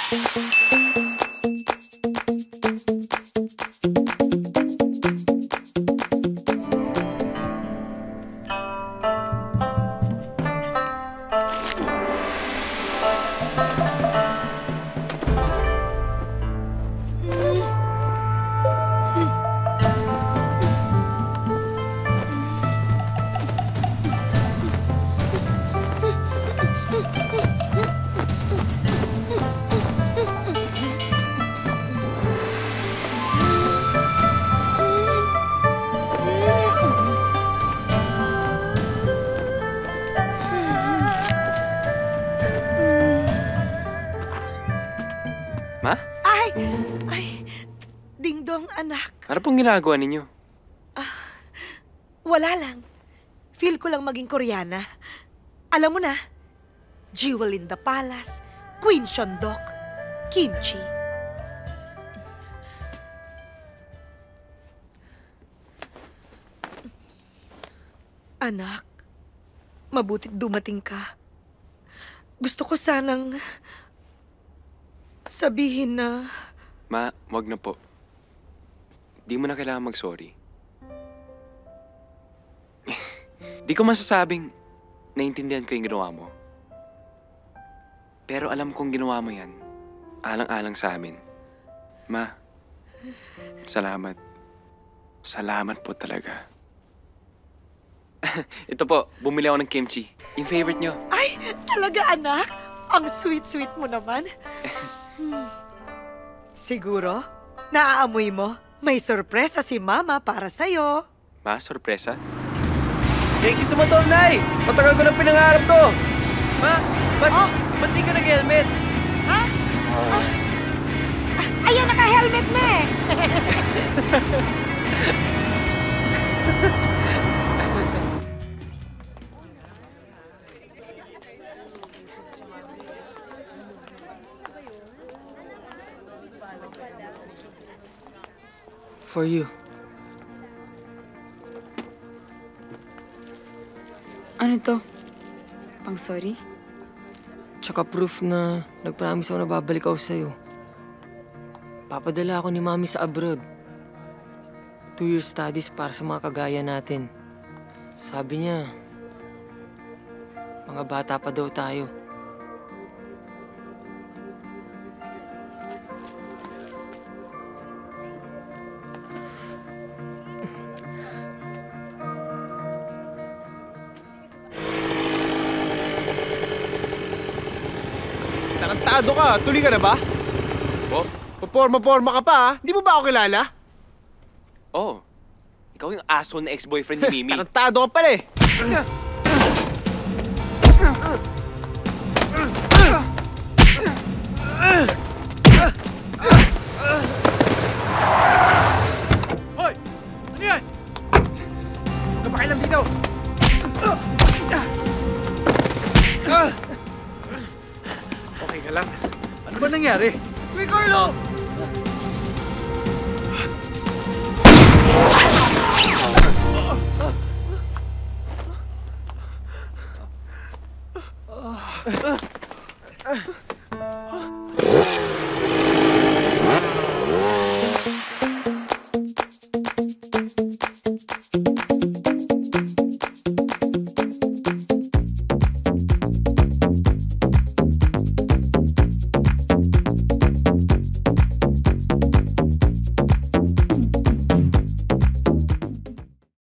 Ma? Ay, ding-dong anak. Ano pong ginagawa ninyo? Wala lang. Feel ko lang maging Koreana. Alam mo na, Jewel in the Palace, Queen Shondok, Kimchi. Anak, mabutit dumating ka. Gusto ko sanang sabihin na... Ma, wag na po. Di mo na kailangan mag-sorry. Di ko masasabing naintindihan ko yung ginawa mo. Pero alam kong ginawa mo yan. Alang-alang sa amin. Ma, salamat. Salamat po talaga. Ito po, bumili ako ng kimchi. Yung favorite nyo. Ay, talaga anak? Ang sweet-sweet mo naman. Siguro, naaamoy mo, may sorpresa si Mama para sa'yo. Ma, sorpresa? Thank you sa motor, Nay! Matagal ko nang pinangarap to! Ma, ba't di ka nag-helmet? Ha? Ayan, naka-helmet na eh! For you. Ano to? Pang sorry? Tsaka proof na nag-promise ako na babalik ako sa'yo. Papadala ako ni Mami sa abroad. 2-year studies para sa mga kagaya natin. Sabi niya, mga bata pa daw tayo. Tarantado ka! Tuloy ka na ba? Oh? Paporma-porma ka pa, ha? Di mo ba ako kilala? Oh. Ikaw yung asshole na ex-boyfriend ni Mimi. Tarantado ka pala eh! Hoy! Ano yan? Huwag ka pakialam dito! Okay ka lang? Ano ba nangyari? Kuya Carlo!